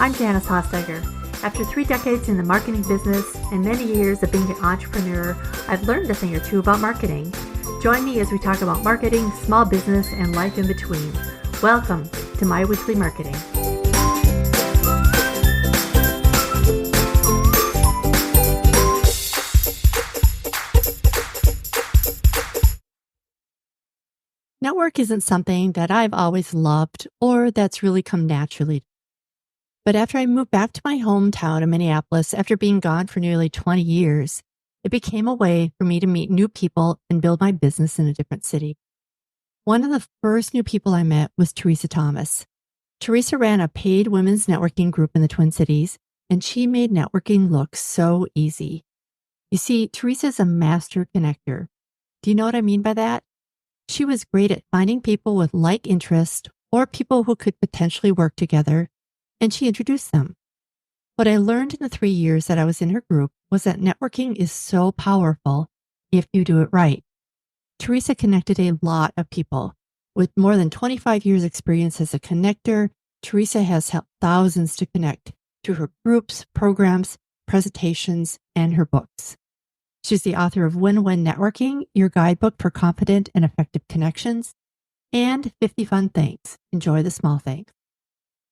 I'm Janice Hossteiger. After 3 decades in the marketing business and many years of being an entrepreneur, I've learned a thing or two about marketing. Join me as we talk about marketing, small business, and life in between. Welcome to my weekly marketing. Network isn't something that I've always loved or that's really come naturally. But after I moved back to my hometown of Minneapolis, after being gone for nearly 20 years, it became a way for me to meet new people and build my business in a different city. One of the first new people I met was Teresa Thomas. Teresa ran a paid women's networking group in the Twin Cities, and she made networking look so easy. You see, Teresa is a master connector. Do you know what I mean by that? She was great at finding people with like interests or people who could potentially work together, and she introduced them. What I learned in the 3 years that I was in her group was that networking is so powerful if you do it right. Teresa connected a lot of people. With more than 25 years experience as a connector, Teresa has helped thousands to connect through her groups, programs, presentations, and her books. She's the author of Win-Win Networking, your guidebook for confident and effective connections, and 50 Fun Things. Enjoy the small things.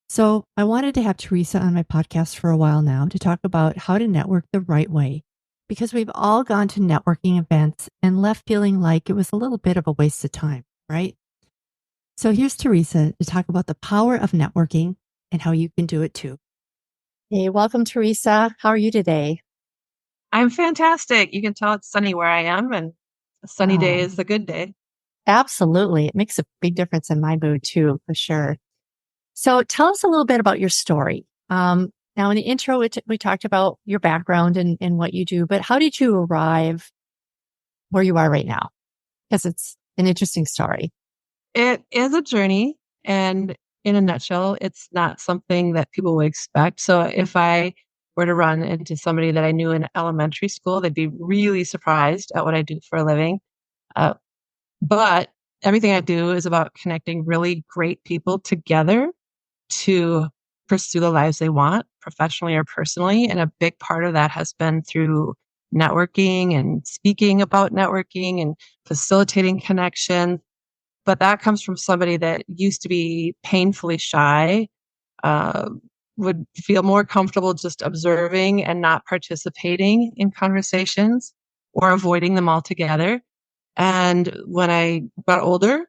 So I wanted to have Teresa on my podcast for a while now to talk about how to network the right way, because we've all gone to networking events and left feeling like it was a little bit of a waste of time, right? So here's Teresa to talk about the power of networking and how you can do it too. Hey, welcome, Teresa. How are you today? I'm fantastic. You can tell it's sunny where I am, and a sunny day is a good day. Absolutely. It makes a big difference in my mood too, for sure. So tell us a little bit about your story. Now in the intro, we talked about your background and what you do, but how did you arrive where you are right now? Because it's an interesting story. It is a journey, and in a nutshell, it's not something that people would expect. So if I were to run into somebody that I knew in elementary school, they'd be really surprised at what I do for a living. But everything I do is about connecting really great people together to pursue the lives they want, professionally or personally. And a big part of that has been through networking and speaking about networking and facilitating connection. But that comes from somebody that used to be painfully shy, would feel more comfortable just observing and not participating in conversations or avoiding them altogether. And when I got older,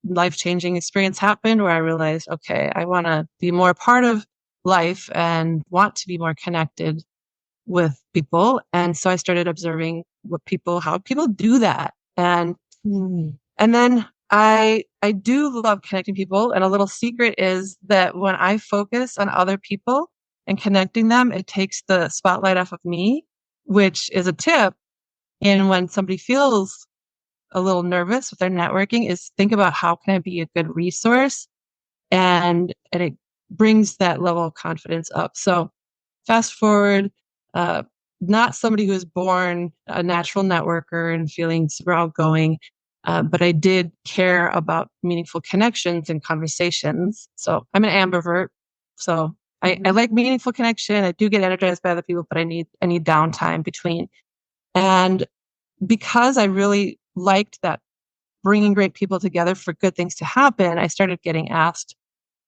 life-changing experience happened where I realized, okay, I want to be more a part of life and want to be more connected with people. And so I started observing how people do that. And then I do love connecting people. And a little secret is that when I focus on other people and connecting them, it takes the spotlight off of me, which is a tip. And when somebody feels a little nervous with their networking, is think about how can I be a good resource, and it brings that level of confidence up. So fast forward, not somebody who was born a natural networker and feeling super outgoing, but I did care about meaningful connections and conversations. So I'm an ambivert. So I like meaningful connection. I do get energized by other people, but I need downtime between. And because I really liked that bringing great people together for good things to happen, I started getting asked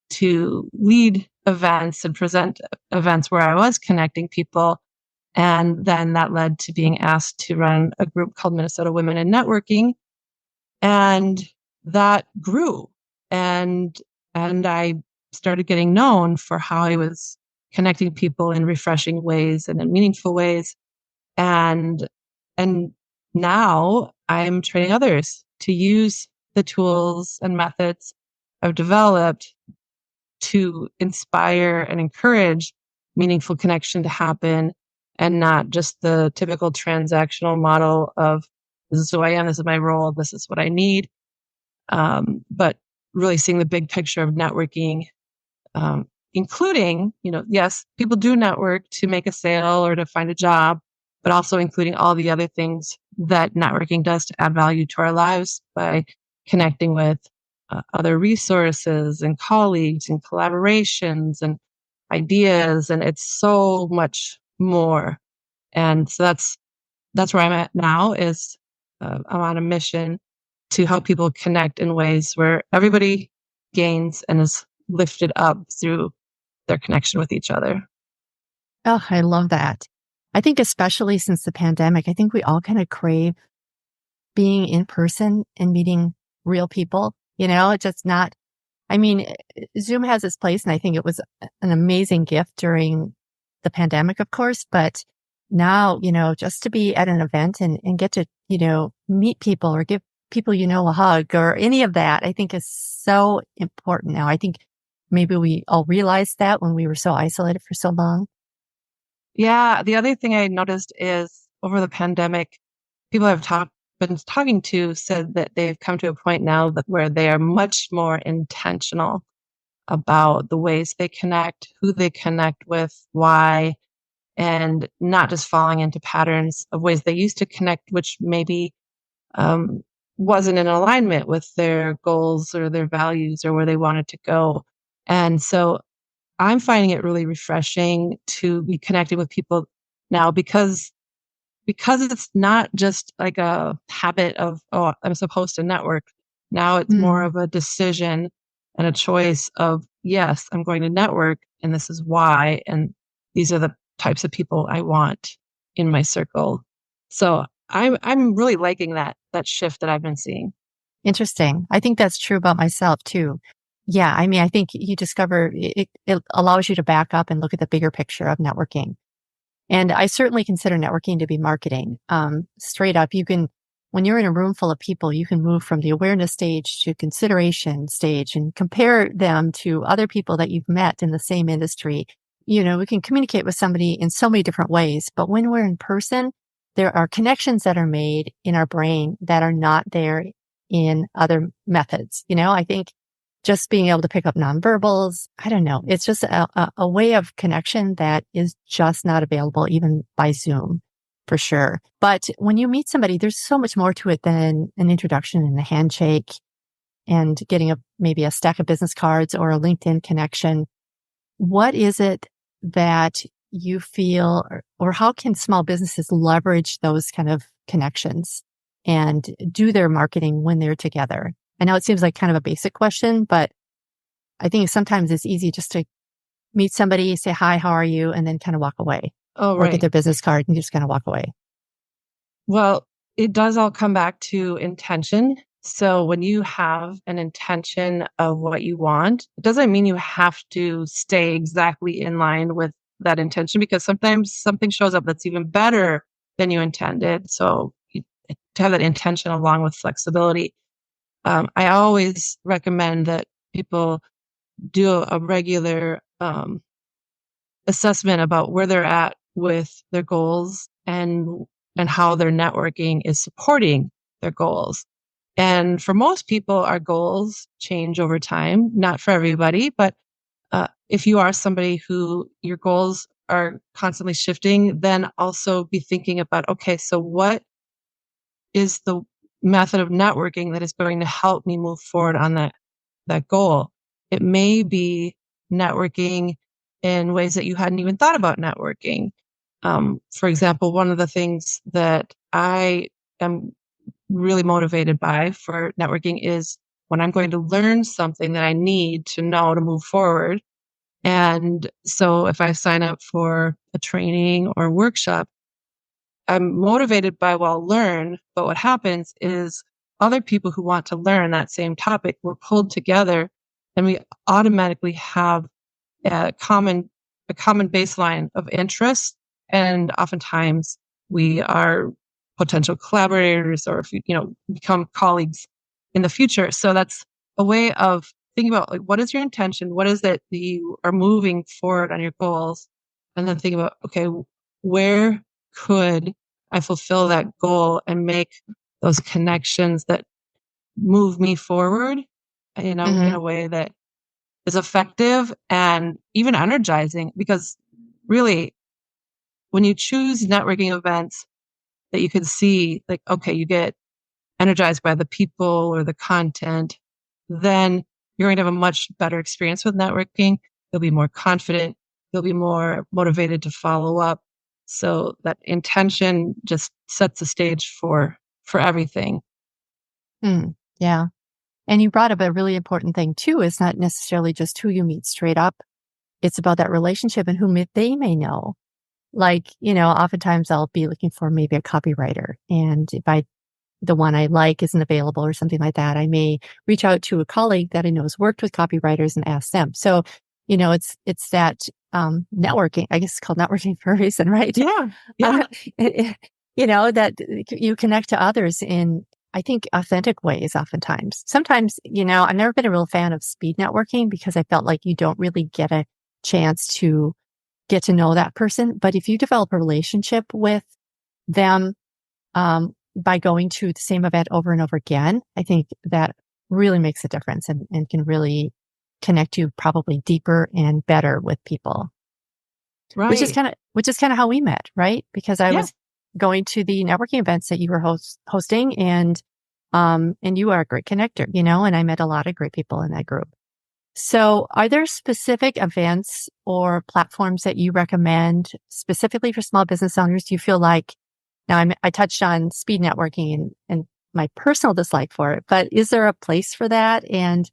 to lead events and present events where I was connecting people. And then that led to being asked to run a group called Minnesota Women in Networking. And that grew. And I started getting known for how I was connecting people in refreshing ways and in meaningful ways. And now I'm training others to use the tools and methods I've developed to inspire and encourage meaningful connection to happen, and not just the typical transactional model of this is who I am, this is my role, this is what I need. But really seeing the big picture of networking, including, yes, people do network to make a sale or to find a job, but also including all the other things that networking does to add value to our lives by connecting with other resources and colleagues and collaborations and ideas, and it's so much more. And so that's where I'm at now is I'm on a mission to help people connect in ways where everybody gains and is lifted up through their connection with each other. Oh, I love that. I think especially since the pandemic, I think we all kind of crave being in person and meeting real people. It's just not, I mean, Zoom has its place, and I think it was an amazing gift during the pandemic, of course. But now, just to be at an event and get to, meet people or give people, a hug or any of that, I think is so important now. I think maybe we all realized that when we were so isolated for so long. Yeah, the other thing I noticed is over the pandemic, people I've been talking to said that they've come to a point now that where they are much more intentional about the ways they connect, who they connect with, why, and not just falling into patterns of ways they used to connect, which maybe um, wasn't in alignment with their goals or their values or where they wanted to go. And so I'm finding it really refreshing to be connecting with people now because it's not just like a habit of, oh, I'm supposed to network. Now it's more Mm. of a decision and a choice of, yes, I'm going to network and this is why. And these are the types of people I want in my circle. So I'm really liking that shift that I've been seeing. Interesting. I think that's true about myself too. Yeah. I mean, I think you discover it allows you to back up and look at the bigger picture of networking. And I certainly consider networking to be marketing. Straight up, when you're in a room full of people, you can move from the awareness stage to consideration stage and compare them to other people that you've met in the same industry. We can communicate with somebody in so many different ways, but when we're in person, there are connections that are made in our brain that are not there in other methods. I think just being able to pick up nonverbals. I don't know. It's just a way of connection that is just not available even by Zoom for sure. But when you meet somebody, there's so much more to it than an introduction and a handshake and getting maybe a stack of business cards or a LinkedIn connection. What is it that you feel, or how can small businesses leverage those kind of connections and do their marketing when they're together? I know it seems like kind of a basic question, but I think sometimes it's easy just to meet somebody, say, hi, how are you? And then kind of walk away Oh, or get right. their business card and just kind of walk away. Well, it does all come back to intention. So when you have an intention of what you want, it doesn't mean you have to stay exactly in line with that intention because sometimes something shows up that's even better than you intended. So to have that intention along with flexibility. I always recommend that people do a regular assessment about where they're at with their goals and how their networking is supporting their goals. And for most people, our goals change over time. Not for everybody, but if you are somebody who your goals are constantly shifting, then also be thinking about, okay, so what is the method of networking that is going to help me move forward on that goal? It may be networking in ways that you hadn't even thought about networking. For example, one of the things that I am really motivated by for networking is when I'm going to learn something that I need to know to move forward. And so if I sign up for a training or workshop, I'm motivated by what I'll learn, but what happens is other people who want to learn that same topic were pulled together and we automatically have a common baseline of interest. And oftentimes we are potential collaborators or if become colleagues in the future. So that's a way of thinking about like what is your intention? What is it that you are moving forward on your goals? And then think about, okay, where could I fulfill that goal and make those connections that move me forward, in Hmm. a way that is effective and even energizing because really when you choose networking events that you can see like okay you get energized by the people or the content, then you're going to have a much better experience with networking. You'll be more confident, you'll be more motivated to follow up. So that intention just sets the stage for everything. Yeah. And you brought up a really important thing too. It's not necessarily just who you meet straight up. It's about that relationship and they may know. Like, oftentimes I'll be looking for maybe a copywriter. And if the one I like isn't available or something like that, I may reach out to a colleague that I know has worked with copywriters and ask them. So, it's that networking. I guess it's called networking for a reason, right? Yeah. Uh, Yeah. that you connect to others in, I think, authentic ways oftentimes. Sometimes, I've never been a real fan of speed networking because I felt like you don't really get a chance to get to know that person. But if you develop a relationship with them, by going to the same event over and over again, I think that really makes a difference and can really connect you probably deeper and better with people, Right. which is kind of how we met, right? Because I Yeah. was going to the networking events that you were hosting and you are a great connector, and I met a lot of great people in that group. So are there specific events or platforms that you recommend specifically for small business owners? Do you feel like now I touched on speed networking and my personal dislike for it, but is there a place for that? And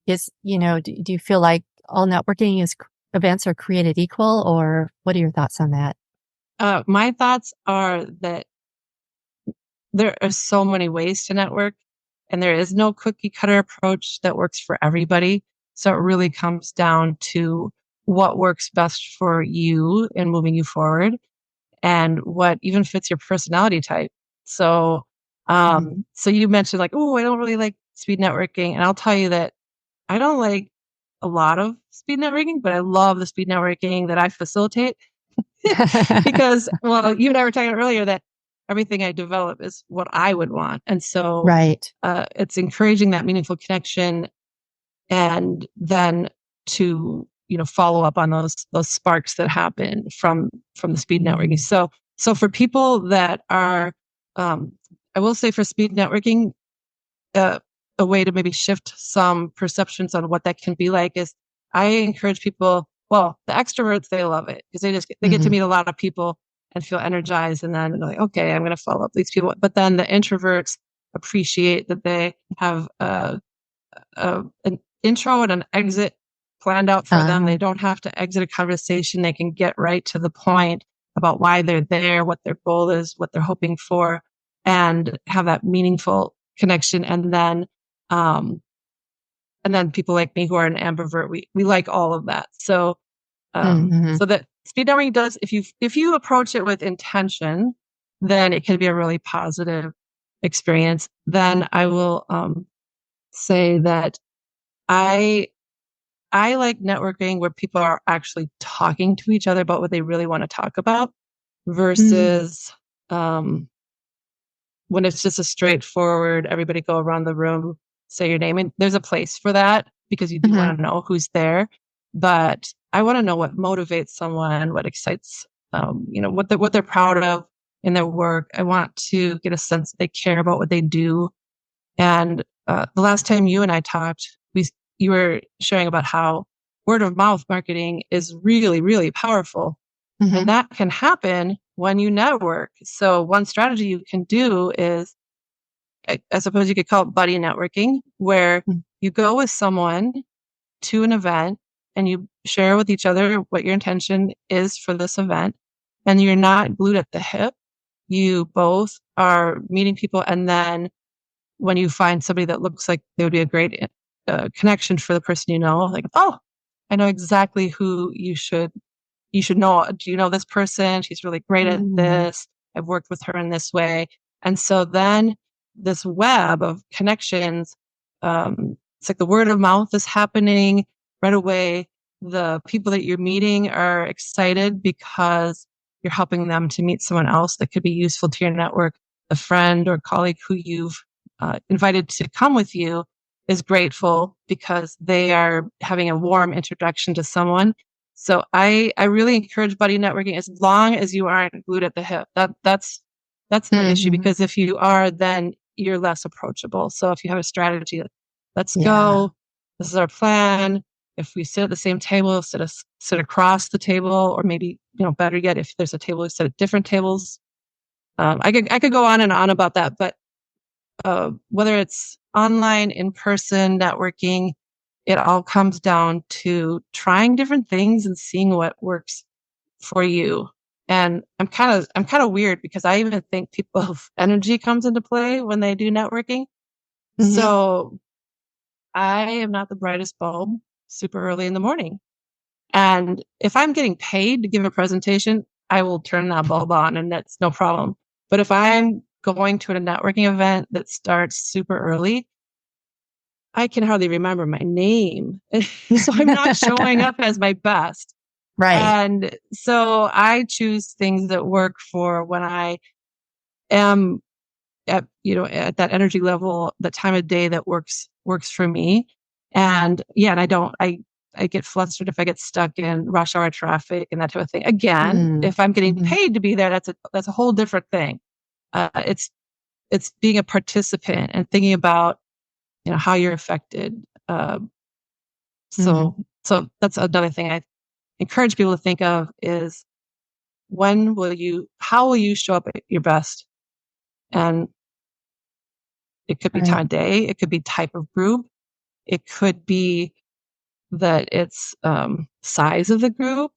do you feel like all networking events are created equal, or what are your thoughts on that? My thoughts are that there are so many ways to network, and there is no cookie cutter approach that works for everybody. So it really comes down to what works best for you in moving you forward and what even fits your personality type. So, Mhm. so you mentioned like, oh, I don't really like speed networking. And I'll tell you that I don't like a lot of speed networking, but I love the speed networking that I facilitate because, well, you and I were talking earlier that everything I develop is what I would want. And so Right. it's encouraging that meaningful connection and then to, follow up on those sparks that happen from the speed networking. Mm. So for people that are, um, I will say for speed networking, uh, a way to maybe shift some perceptions on what that can be like is I encourage people, well, the extroverts, they love it because they get to Mhm. meet a lot of people and feel energized. And then they're like, okay, I'm going to follow up these people. But then the introverts appreciate that they have an intro and an exit planned out for them. They Uh, don't have to exit a conversation. They can get right to the point about why they're there, what their goal is, what they're hoping for, and have that meaningful connection. Um, and then people like me who are an ambivert, we like all of that. So, mhm. so that speed networking does, if you approach it with intention, then it can be a really positive experience. Then I will, say that I I like networking where people are actually talking to each other about what they really want to talk about Mm. versus um, when it's just a straightforward, everybody go around the room, say your name. And there's a place for that because you do Mhm. want to know who's there. But I want to know what motivates someone, what excites, what they're proud of in their work. I want to get a sense that they care about what they do. And the last time you and I talked, you were sharing about how word of mouth marketing is really, really powerful. And Mhm. that can happen when you network. So one strategy you can do is, I suppose you could call it buddy networking, where Mm. you go with someone to an event and you share with each other what your intention is for this event. And you're not glued at the hip. You both are meeting people, and then when you find somebody that looks like they would be a great connection for the person, like, oh, I know exactly who you should know. Do you know this person? She's really great at Mm. this. I've worked with her in this way. And so then this web of connections, it's like the word of mouth is happening right away. The people that you're meeting are excited because you're helping them to meet someone else that could be useful to your network. A friend or colleague who you've invited to come with you is grateful because they are having a warm introduction to someone. So I really encourage buddy networking as long as you aren't glued at the hip. That's the issue, Mhm. because if you are, then you're less approachable. So if you have a strategy, let's Yeah. go. This is our plan. if we sit at the same table, sit across the table, or maybe, better yet, if there's a table, we sit at different tables. I could go on and on about that, but whether it's online, in person, networking, it all comes down to trying different things and seeing what works for you. And I'm kind of weird because I even think people's energy comes into play when they do networking. Mm-hmm. So I am not the brightest bulb super early in the morning. And if I'm getting paid to give a presentation, I will turn that bulb on and that's no problem. But if I'm going to a networking event that starts super early, I can hardly remember my name. So I'm not showing up as my best. Right. And so I choose things that work for when I am at that energy level, the time of day that works for me. And yeah, and I get flustered if I get stuck in rush hour traffic and that type of thing. Again, Mm. if I'm getting Mm-hmm. paid to be there, that's a whole different thing. It's being a participant and thinking about how you're affected. Mm-hmm. So that's another thing I encourage people to think of is how will you show up at your best? And it could be time Right. of day, it could be type of group, it could be that it's size of the group,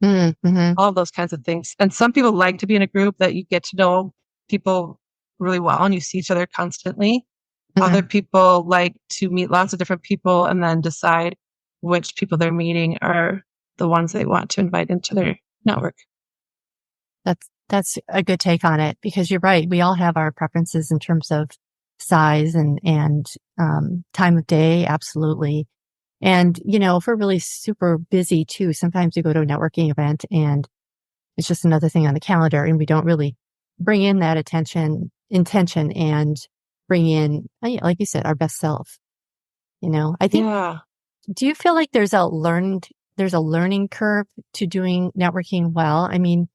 Mm-hmm. all of those kinds of things. And some people like to be in a group that you get to know people really well and you see each other constantly. Other Mm-hmm. people like to meet lots of different people and then decide which people they're meeting are the ones they want to invite into their network. That's a good take on it because you're right. We all have our preferences in terms of size and time of day. Absolutely. And, if we're really super busy too, sometimes we go to a networking event and it's just another thing on the calendar and we don't really bring in that intention and bring in, like you said, our best self. I think, Yeah. do you feel like there's a learning curve to doing networking well? I mean,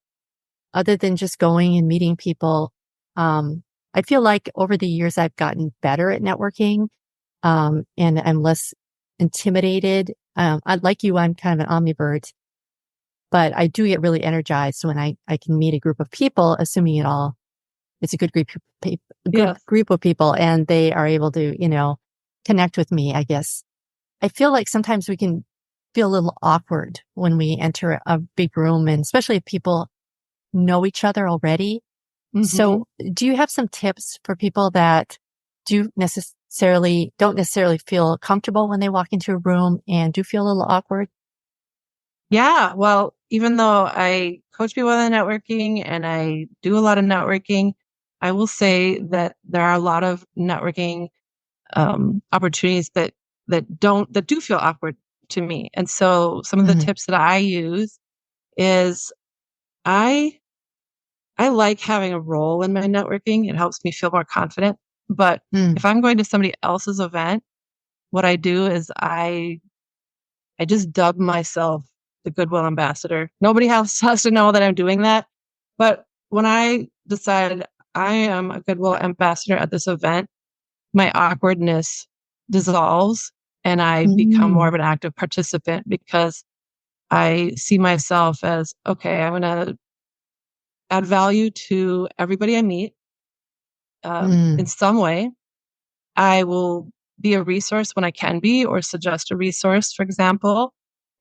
other than just going and meeting people, um, I feel like over the years I've gotten better at networking, and I'm less intimidated. Like you, I'm kind of an ambivert, but I do get really energized when I can meet a group of people, assuming it's a good Yes. group of people and they are able to, connect with me, I guess. I feel like sometimes we can feel a little awkward when we enter a big room and especially if people know each other already. Hmm. So do you have some tips for people that don't necessarily feel comfortable when they walk into a room and do feel a little awkward? Yeah. Well, even though I coach people in networking and I do a lot of networking, I will say that there are a lot of networking opportunities that do feel awkward to me. And so some of the Mm-hmm. tips that I use is I I like having a role in my networking. It helps me feel more confident. But Mm. if I'm going to somebody else's event, what I do is I just dub myself the Goodwill Ambassador. Nobody else has to know that I'm doing that. But when I decide I am a Goodwill Ambassador at this event, my awkwardness dissolves and I become more of Mm. an active participant because I see myself as, okay, I'm going to add value to everybody I meet in Mm. some way. I will be a resource when I can be, or suggest a resource, for example.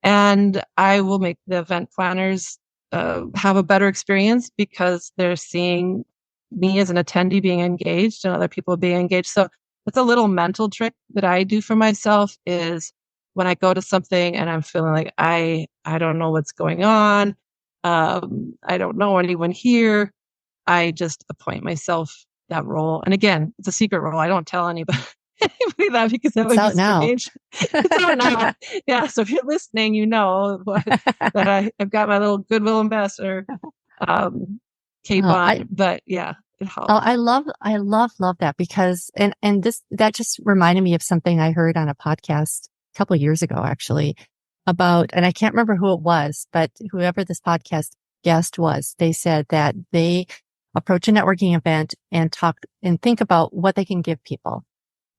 And I will make the event planners have a better experience because they're seeing me as an attendee being engaged and other people being engaged. So it's a little mental trick that I do for myself is when I go to something and I'm feeling like I don't know what's going on. I don't know anyone here. I just appoint myself that role. And again, it's a secret role. I don't tell anybody, anybody that because that It's would be out now. strange. It's out now. Yeah. So if you're listening, you know that I've got my little Goodwill Ambassador um, cape Oh, on. But yeah, it oh, helps. love that because, that just reminded me of something I heard on a podcast a couple of years ago, actually, about, and I can't remember who it was, but whoever this podcast guest was, they said that they approach a networking event and talk and think about what they can give people.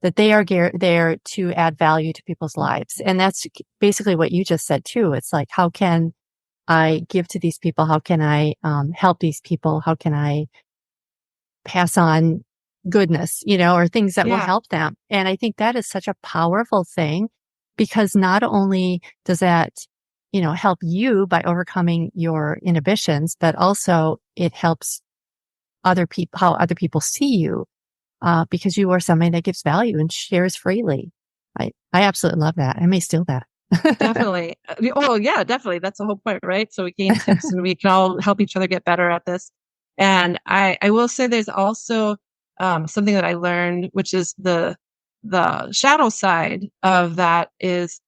that they are there to add value to people's lives. And that's basically what you just said too. It's like, how can I give to these people? How can I help these people? How can I pass on goodness, or things that will Yeah, help them? And I think that is such a powerful thing because not only does that, help you by overcoming your inhibitions, but also it helps other people, how other people see you, because you are somebody that gives value and shares freely. I absolutely love that. I may steal that. definitely. Oh, yeah, definitely. That's the whole point, right? So we gain tips and we can all help each other get better at this. And I will say there's also something that I learned, which is the shadow side of that is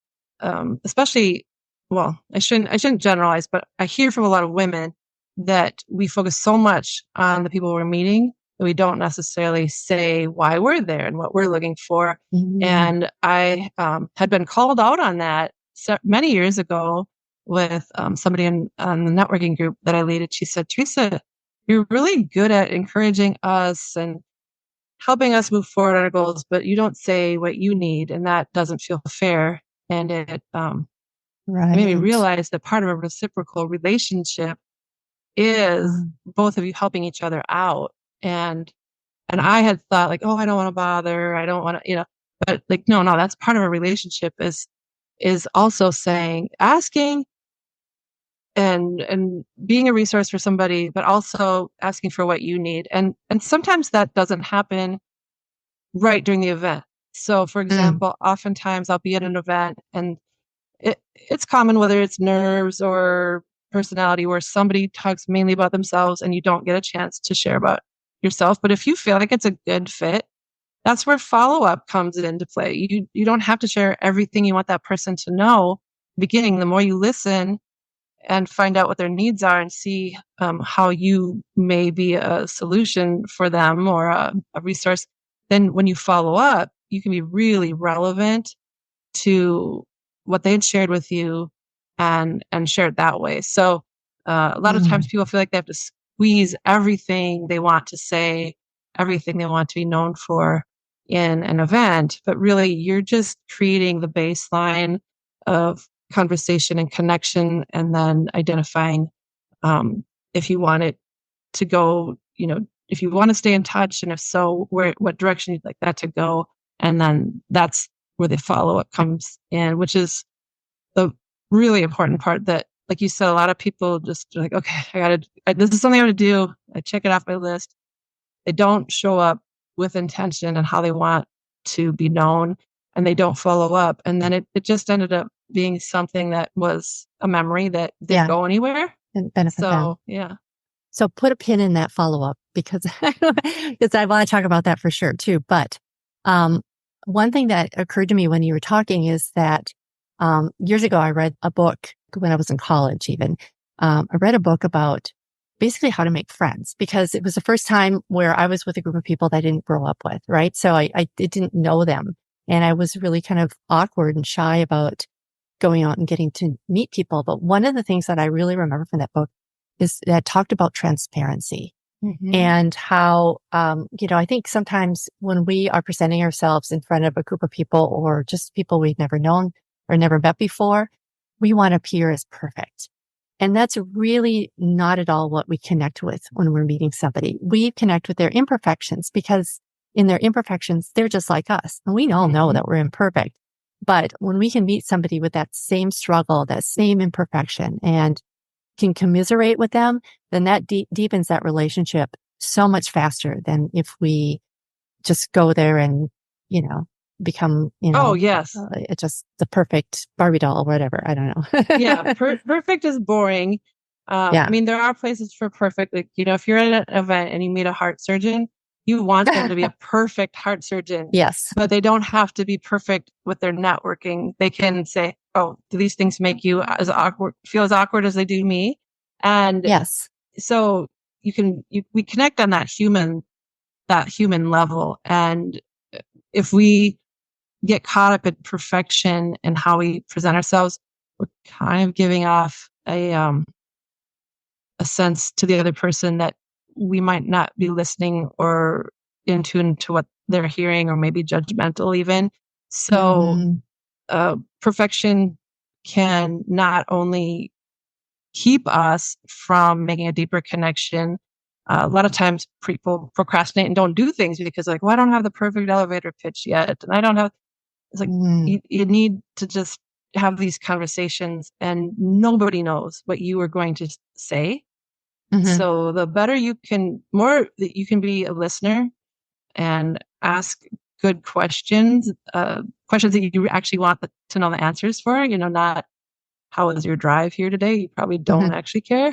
especially, well, I shouldn't generalize, but I hear from a lot of women that we focus so much on the people we're meeting that we don't necessarily say why we're there and what we're looking for. Mm, And I had been called out on that many years ago with somebody on the networking group that I lead. She said, Teresa, you're really good at encouraging us and helping us move forward on our goals, but you don't say what you need, and that doesn't feel fair. And it made me right. realize that part of a reciprocal relationship is Mm, both of you helping each other out. And I had thought like, oh, I don't want to bother. I don't want to, but like, no, that's part of a relationship is also saying, asking and being a resource for somebody, but also asking for what you need. And sometimes that doesn't happen right during the event. So for mm, example, oftentimes I'll be at an event and it's common, whether it's nerves or personality, where somebody talks mainly about themselves and you don't get a chance to share about yourself. But if you feel like it's a good fit, that's where follow up comes into play. You don't have to share everything you want that person to know. Beginning, the more you listen and find out what their needs are and see how you may be a solution for them or a resource, then when you follow up, you can be really relevant to what they had shared with you and share it that way. So a lot of times mm. people feel like they have to squeeze everything they want to say, everything they want to be known for in an event, but really you're just creating the baseline of conversation and connection and then identifying if you want it to go, if you want to stay in touch, and if so, what direction you'd like that to go. And then that's where the follow up comes in, which is the really important part that, like you said, a lot of people just are like, okay, this is something I got to do. I check it off my list. They don't show up with intention and how they want to be known, and they don't follow up. And then it just ended up being something that was a memory that didn't Yeah, go anywhere. and benefit them. So, yeah. So put a pin in that follow up because because I want to talk about that for sure too. But um, one thing that occurred to me when you were talking is that years ago I read a book when I was in college. Even I read a book about basically how to make friends because it was the first time where I was with a group of people that I didn't grow up with. Right, so I didn't know them, and I was really kind of awkward and shy about going out and getting to meet people. But one of the things that I really remember from that book is that talked about transparency Hmm. and how, I think sometimes when we are presenting ourselves in front of a group of people or just people we've never known or never met before, we want to appear as perfect. And that's really not at all what we connect with when we're meeting somebody. We connect with their imperfections because in their imperfections, they're just like us. And we all know Hmm. that we're imperfect. But when we can meet somebody with that same struggle, that same imperfection, and can commiserate with them, then that deepens that relationship so much faster than if we just go there and, you know, become, Oh, yes. it's just the perfect Barbie doll or whatever. I don't Yeah, know. perfect is boring. I Yeah. mean, there are places for perfect. Like, if you're at an event and you meet a heart surgeon, you want them to be a perfect heart surgeon, Yes. but they don't have to be perfect with their networking. They can say, "Oh, do these things make you feel as awkward as they do me?" And Yes. so we connect on that human level. And if we get caught up in perfection and how we present ourselves, we're kind of giving off a sense to the other person that we might not be listening or in tune to what they're hearing, or maybe judgmental even. So Mhm. perfection can not only keep us from making a deeper connection. A lot of times people procrastinate and don't do things because like, well, I don't have the perfect elevator pitch yet. And I don't have, it's like, Mhm. you need to just have these conversations, and nobody knows what you are going to say. Mhm. So the better you can, more that you can be a listener and ask good questions, questions that you actually want to know the answers for, not how was your drive here today? You probably don't Mhm. actually care.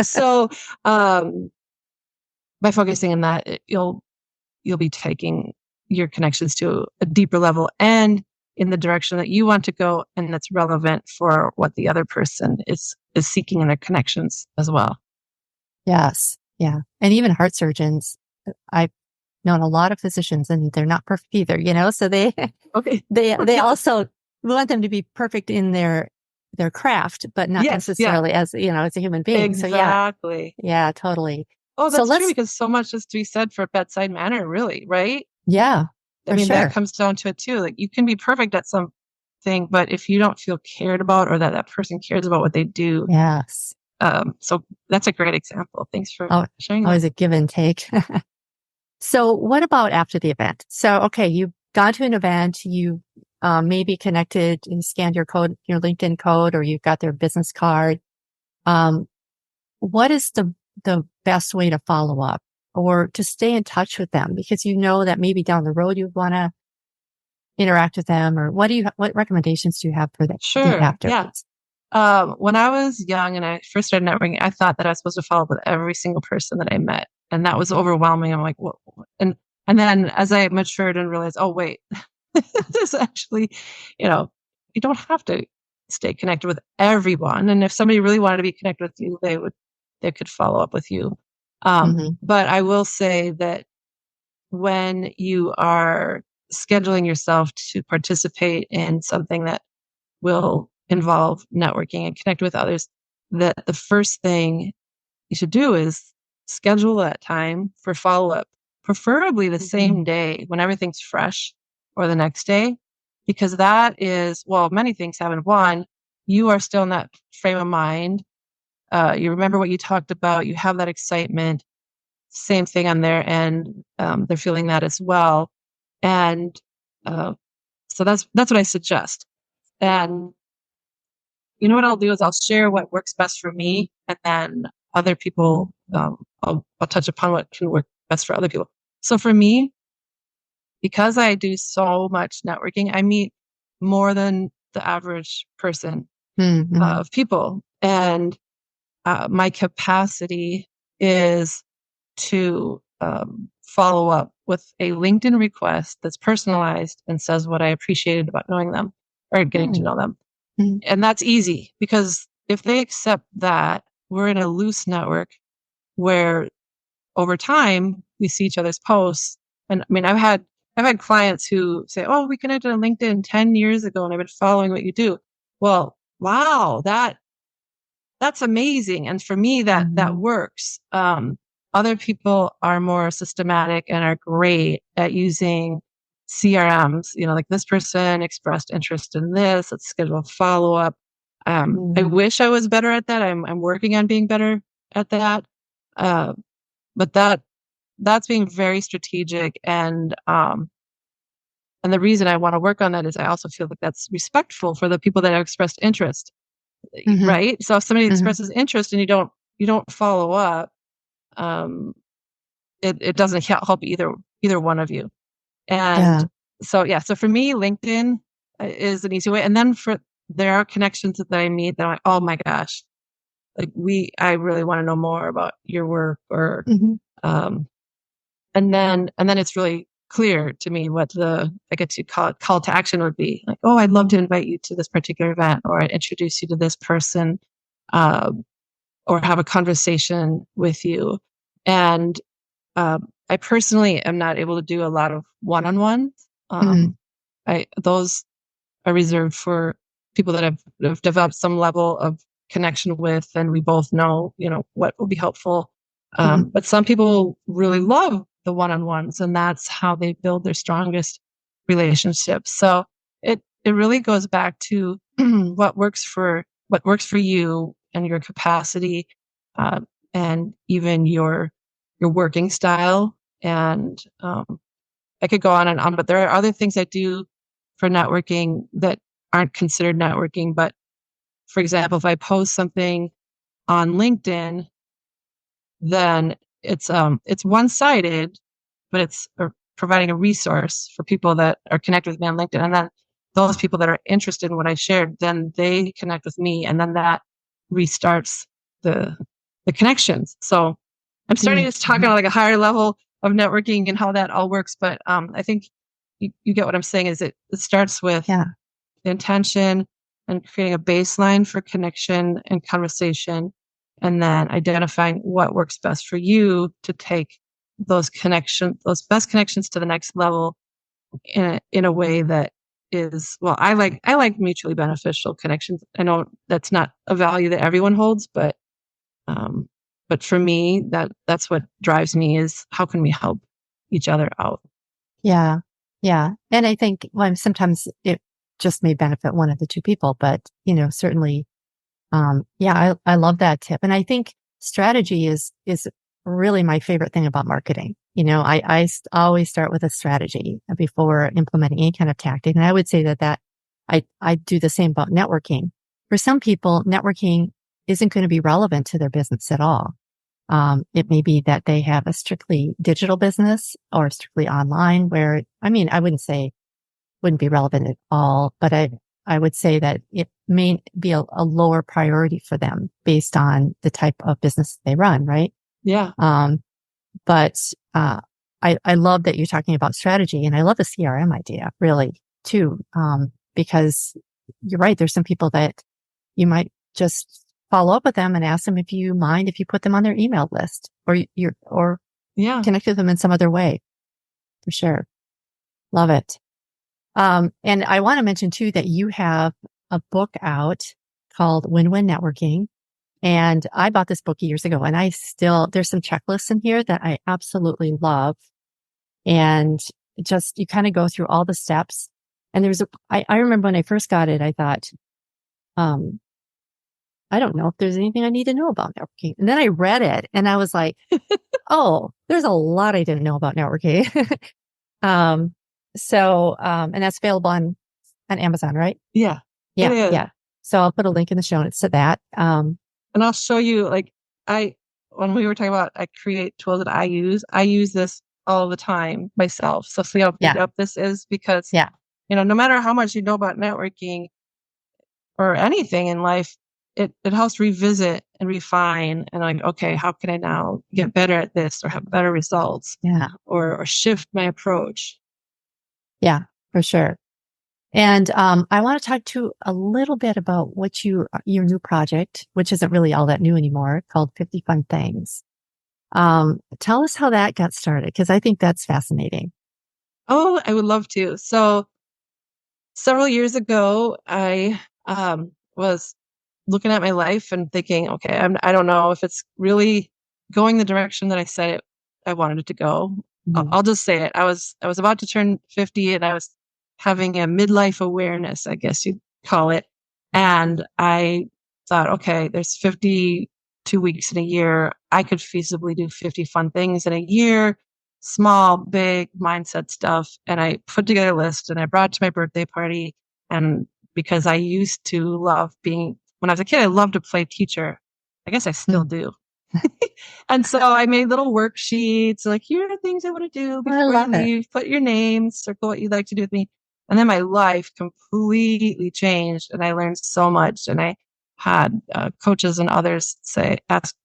So, by focusing on that, you'll be taking your connections to a deeper level and in the direction that you want to go, and that's relevant for what the other person is seeking in their connections as well. Yes. Yeah. And even heart surgeons, I've known a lot of physicians and they're not perfect either, so they Okay. they also want them to be perfect in their craft, but not Yes. Yeah. necessarily as a human being. So yeah, Exactly. yeah, totally. Oh, So that's true, let's because so much is to be said for bedside manner, really, right? yeah, I for mean, that sure. comes down to it too. Like, you can be perfect at something, but if you don't feel cared about, or that person cares about what they do, Yes. so that's a great example. Thanks for Oh, sharing that. always a give and take. So what about after the event? So, okay, you've gone to an event, you maybe connected and scanned your code, your LinkedIn code, or you've got their business card. Um, what is the best way to follow up or to stay in touch with them? Because you know that maybe down the road you want to interact with them, or what recommendations do you have for the Sure. Yeah. afterwards? When I was young and I first started networking, I thought that I was supposed to follow up with every single person that I met, and that was overwhelming. I'm like, what? And then as I matured and realized, oh wait, this actually, you know, you don't have to stay connected with everyone. And if somebody really wanted to be connected with you, they could follow up with you. Hmm. But I will say that when you are scheduling yourself to participate in something that will involve networking and connect with others, that the first thing you should do is schedule that time for follow up, preferably the same day when everything's fresh, or the next day, because that is, well, many things happen. One, you are still in that frame of mind. You remember what you talked about, you have that excitement, same thing on their end. They're feeling that as well. And uh, so that's what I suggest. And you know what I'll do is I'll share what works best for me, and then other people, I'll touch upon what can work best for other people. So for me, because I do so much networking, I meet more than the average person Hmm. of people, and my capacity is to follow up with a LinkedIn request that's personalized and says what I appreciated about knowing them or getting to Hmm. know them. Hmm. And that's easy, because if they accept that, we're in a loose network where over time we see each other's posts. And I mean, I've had clients who say, "Oh, we connected on LinkedIn 10 years ago and I've been following what you do." Well, wow, that's amazing. And for me, that Hmm. works. Other people are more systematic and are great at using CRMs. Like, this person expressed interest in this. Let's schedule a follow up. I Hmm. wish I was better at that. I'm working on being better at that. Uh, but that's being very strategic, and the reason I want to work on that is I also feel like that's respectful for the people that have expressed interest, Hmm. right? So if somebody Hmm. expresses interest and you don't follow up, um, it doesn't help either one of you. And Yeah. so yeah, so for me, LinkedIn is an easy way. And then there are connections that I meet that I'm like, oh my gosh, like I really want to know more about your work, or Hmm. um, and then it's really clear to me what I get to call it, call to action would be, like, oh, I'd love to invite you to this particular event, or I'd introduce you to this person, uh, or have a conversation with you. And I personally am not able to do a lot of one-on-ones. Hmm. Those are reserved for people that have developed some level of connection with, and we both know, what will be helpful. Hmm. But some people really love the one-on-ones, and that's how they build their strongest relationships. So it really goes back to what works for you and your capacity, uh, and even your working style. And I could go on and on, but there are other things I do for networking that aren't considered networking. But for example, if I post something on LinkedIn, then it's one-sided, but it's providing a resource for people that are connected with me on LinkedIn. And then those people that are interested in what I shared, then they connect with me, and then that restarts the the connections. So I'm starting to talk on like a higher level of networking and how that all works. But I think you get what I'm saying is it starts with Yeah. the intention and creating a baseline for connection and conversation, and then identifying what works best for you to take those best connections to the next level in a way that is, well, I like mutually beneficial connections. I know that's not a value that everyone holds, um, but for me, that's what drives me is how can we help each other out? Yeah. Yeah. And I think, well, sometimes it just may benefit one of the two people, but, certainly, yeah, I love that tip. And I think strategy is really my favorite thing about marketing. Always start with a strategy before implementing any kind of tactic. And I would say that I do the same about networking. For some people, networking isn't going to be relevant to their business at all. It may be that they have a strictly digital business or strictly online where, I wouldn't say wouldn't be relevant at all, but I would say that it may be a lower priority for them based on the type of business they run, right? Yeah. But I love that you're talking about strategy, and I love the CRM idea really too, because you're right. There's some people that you might just follow up with them and ask them if you mind if you put them on their email list or Yeah. connect with them in some other way. For sure. Love it. And I want to mention too that you have a book out called Win-Win Networking. And I bought this book years ago, and there's some checklists in here that I absolutely love. And just, you kind of go through all the steps. And I remember when I first got it, I thought, um, I don't know if there's anything I need to know about networking. And then I read it and I was like, oh, there's a lot I didn't know about networking. um, and that's available on Amazon, right? Yeah. It Yeah. is. Yeah. So I'll put a link in the show notes to that. And I'll show you, like, when we were talking about, I create tools that I use this all the time myself. So see how beat Yeah. up this is, because, Yeah. no matter how much you know about networking or anything in life, it helps revisit and refine and, like, okay, how can I now get better at this or have better results, Yeah. or shift my approach? Yeah, for sure. And I want to talk to a little bit about your new project, which isn't really all that new anymore, called 50 Fun Things. Tell us how that got started, because I think that's fascinating. Oh, I would love to. So several years ago, I was looking at my life and thinking, okay, I don't know if it's really going the direction that I said I wanted it to go. Mhm. I'll just say it. I was about to turn 50, and I was having a midlife awareness, I guess you'd call it. And I thought, okay, there's 52 weeks in a year. I could feasibly do 50 fun things in a year, small, big mindset stuff. And I put together a list and I brought it to my birthday party. And because I used to love when I was a kid, I loved to play teacher. I guess I still Mm. do. And so I made little worksheets, like, here are things I want to do I before you love it. leave. Put your name, circle what you'd like to do with me. And then my life completely changed, and I learned so much. And I had coaches and others ask,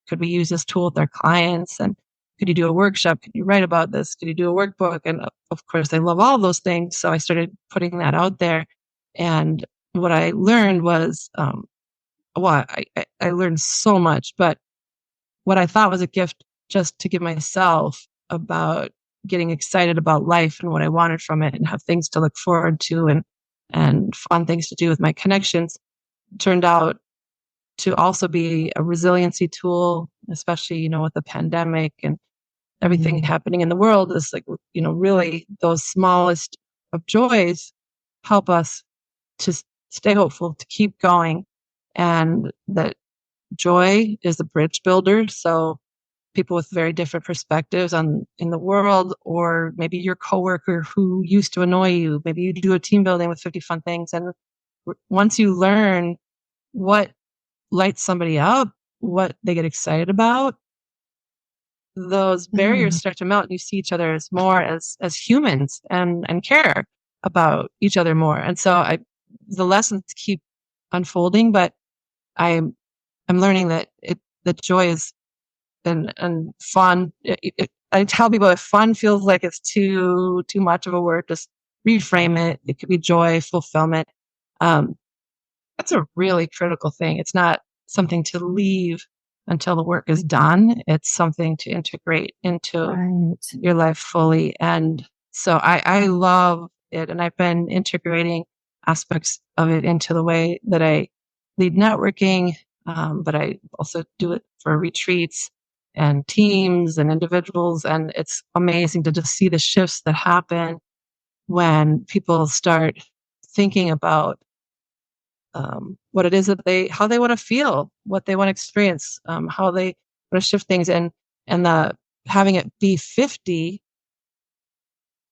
could we use this tool with our clients? And could you do a workshop? Could you write about this? Could you do a workbook? And of course, I love all those things. So I started putting that out there. And what I learned was, I learned so much, but what I thought was a gift just to give myself about getting excited about life and what I wanted from it and have things to look forward to, and fun things to do with my connections, turned out to also be a resiliency tool, especially, with the pandemic and everything happening in the world is like, really those smallest of joys help us to stay hopeful, to keep going. And that joy is a bridge builder. So people with very different perspectives in the world, or maybe your coworker who used to annoy you, maybe you do a team building with 50 fun things. And once you learn what lights somebody up, what they get excited about, those barriers Mm. start to melt and you see each other as more as humans and care about each other more. And so the lessons keep unfolding, but I'm learning that the joy is and fun. I tell people if fun feels like it's too much of a word, just reframe it. It could be joy, fulfillment. Um, that's a really critical thing. It's not something to leave until the work is done. It's something to integrate into Right. your life fully. And so I love it. And I've been integrating aspects of it into the way that I lead networking. But I also do it for retreats and teams and individuals. And it's amazing to just see the shifts that happen when people start thinking about what it is that how they want to feel, what they want to experience, how they want to shift things, and having it be 50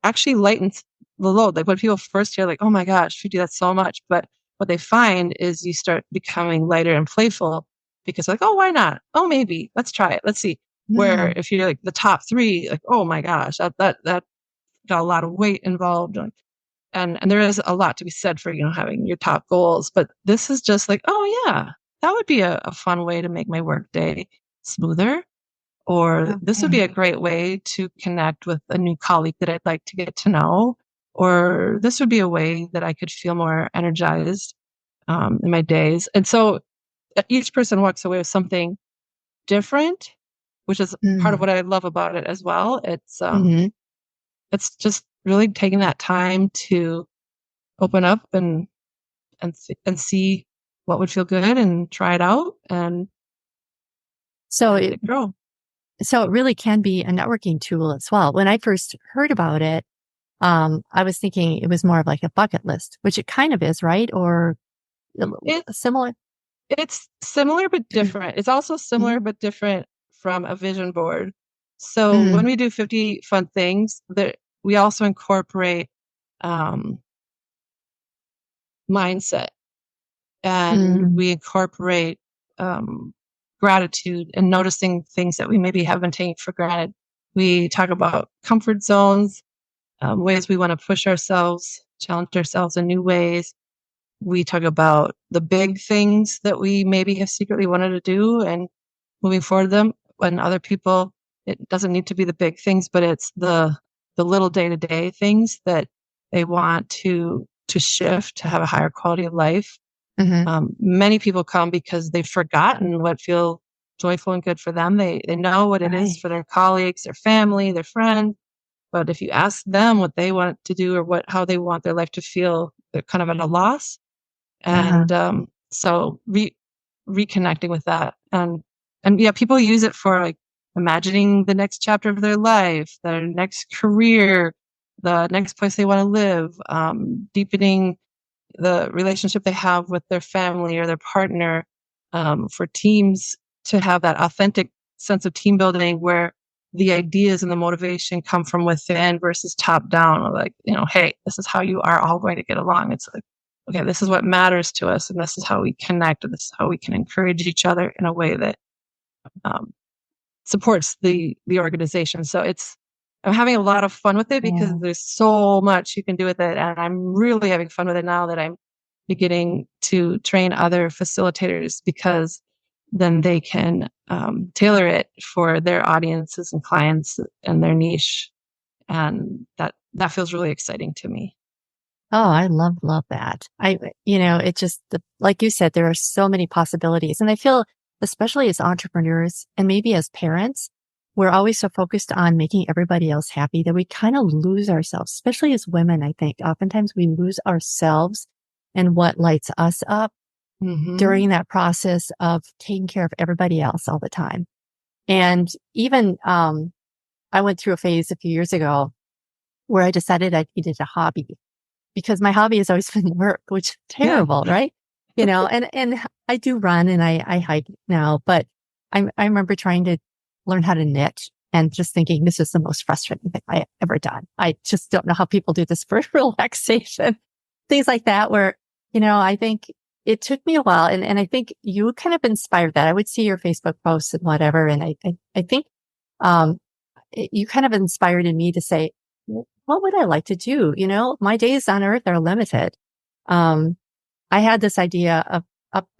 actually lightens the load. Like when people first hear, like, "Oh my gosh, 50, that's so much," but what they find is you start becoming lighter and playful because, like, "Oh, why not? Oh, maybe let's try it. Let's see." Yeah. Where if you're like the top three, like, "Oh my gosh, that got a lot of weight involved," and there is a lot to be said for, having your top goals, but this is just like, oh yeah, that would be a fun way to make my work day smoother. Or this would be Okay. a great way to connect with a new colleague that I'd like to get to know. Or this would be a way that I could feel more energized in my days. And so each person walks away with something different, which is part of Mm. what I love about it as well. Hmm. It's just really taking that time to open up and see what would feel good and try it out So and let it it grow. so it really can be a networking tool as well. When I first heard about it, I was thinking it was more of like a bucket list, which it kind of is, right? Or It similar. it's similar but different. It's also Mhm. similar but different from a vision board. So when Mm. we do 50 fun things, that we also incorporate um, mindset, and Mm. we incorporate um, gratitude and noticing things that we maybe have been taking for granted. We talk about comfort zones, ways we want to push ourselves, challenge ourselves in new ways. We talk about the big things that we maybe have secretly wanted to do and moving forward them. When other people, it doesn't need to be the big things, but it's the little day to day things that they want to shift to have a higher quality of life. Hmm. Many people come because they've forgotten what feel joyful and good for them. They know what it is Right. for their colleagues, their family, their friends, but if you ask them what they want to do or how they want their life to feel, they're kind of at a loss. Uh-huh. And so reconnecting with that, and yeah, people use it for like imagining the next chapter of their life, their next career, the next place they want to live, deepening the relationship they have with their family or their partner, for teams to have that authentic sense of team building where the ideas and the motivation come from within versus top down. Or like, hey, this is how you are all going to get along. It's like, okay, this is what matters to us, and this is how we connect, and this is how we can encourage each other in a way that um, supports the organization. So I'm having a lot of fun with it because Yeah. there's so much you can do with it, and I'm really having fun with it now that I'm beginning to train other facilitators, because then they can tailor it for their audiences and clients and their niche, and that feels really exciting to me. Oh, I love that. It just, like you said, there are so many possibilities. And I feel, especially as entrepreneurs and maybe as parents, we're always so focused on making everybody else happy that we kind of lose ourselves, especially as women. I think oftentimes we lose ourselves and what lights us up Hmm. during that process of taking care of everybody else all the time. And even, I went through a phase a few years ago where I decided I needed a hobby because my hobby has always been work, which is Yeah. terrible, right? And I do run and I hike now, but I remember trying to learn how to knit and just thinking this is the most frustrating thing I ever done. I just don't know how people do this for relaxation. Things like that where, I think it took me a while and I think you kind of inspired that. I would see your Facebook posts and whatever. And I think, um, you kind of inspired in me to say, what would I like to do? My days on earth are limited. Um, I had this idea of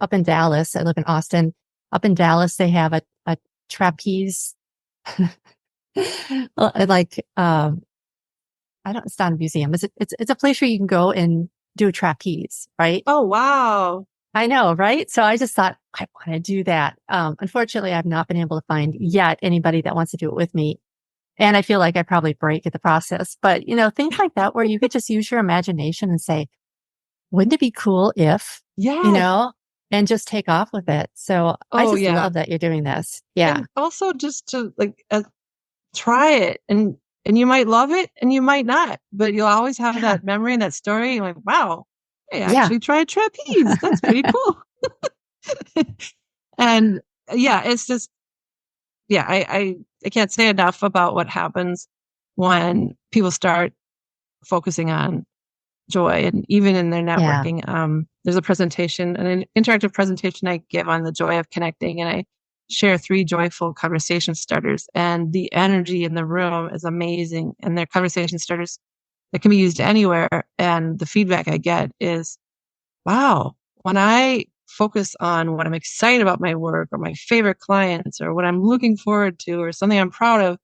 up in Dallas. I live in Austin. Up in Dallas, they have a trapeze, like, I don't, it's not a museum. It's a place where you can go and do a trapeze, right? Oh, wow. I know, right? So I just thought I want to do that. Unfortunately, I've not been able to find yet anybody that wants to do it with me. And I feel like I probably break at the process, but things like that where you could just use your imagination and say, wouldn't it be cool if, Yes. and just take off with it. So I Oh, just yeah. love that you're doing this. Yeah. And also just to like try it and you might love it and you might not, but you'll always have Yeah. that memory and that story. You're like, wow, I Yeah. actually tried trapeze. That's pretty cool. And yeah, it's just, yeah, I can't say enough about what happens when people start focusing on joy and even in their Yeah. networking. There's a presentation, an interactive presentation I give on the joy of connecting, and I share 3 joyful conversation starters, and the energy in the room is amazing. And they're conversation starters that can be used anywhere. And the feedback I get is, wow, when I focus on what I'm excited about my work or my favorite clients or what I'm looking forward to or something I'm proud of,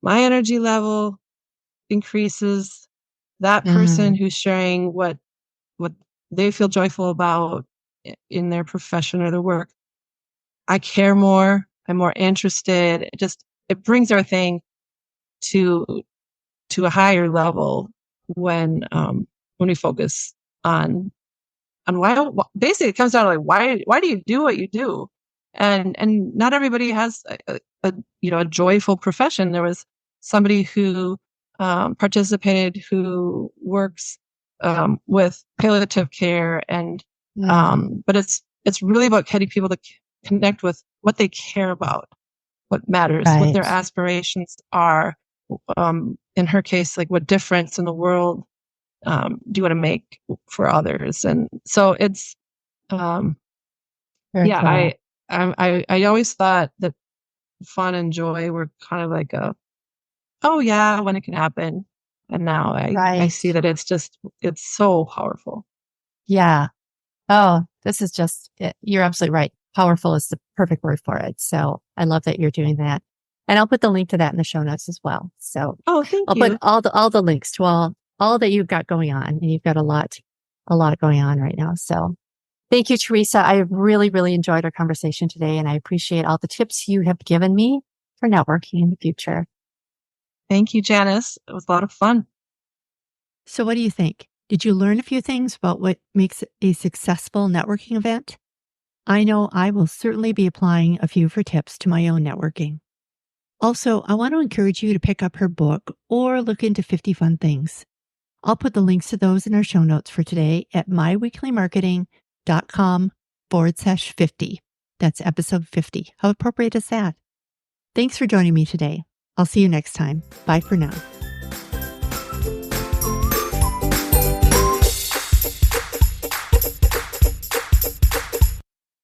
my energy level increases. That person Mm, who's sharing what they feel joyful about in their profession or their work, I care more. I'm more interested. It brings everything to to a higher level when we focus on why. Basically, it comes down to like why do you do what you do, and not everybody has a joyful profession. There was somebody who participated who works with palliative care, and mm, but it's really about getting people to connect with what they care about, what matters, what their right. aspirations are. In her case, like what difference in the world do you want to make for others? And so it's um, Very yeah, cool. I always thought that fun and joy were kind of like a, oh yeah, when it can happen. And now I see Right. that it's so powerful. Yeah. Oh, this is just, you're absolutely right. Powerful is the perfect word for it. So I love that you're doing that. And I'll put the link to that in the show notes as well. So Oh, thank I'll put you. all the links to all that you've got going on. And you've got a lot going on right now. So thank you, Teresa. I really, really enjoyed our conversation today. And I appreciate all the tips you have given me for networking in the future. Thank you, Janice. It was a lot of fun. So what do you think? Did you learn a few things about what makes a successful networking event? I know I will certainly be applying a few for tips to my own networking. Also, I want to encourage you to pick up her book or look into 50 Fun Things. I'll put the links to those in our show notes for today at myweeklymarketing.com/50. That's episode 50. How appropriate is that? Thanks for joining me today. I'll see you next time. Bye for now.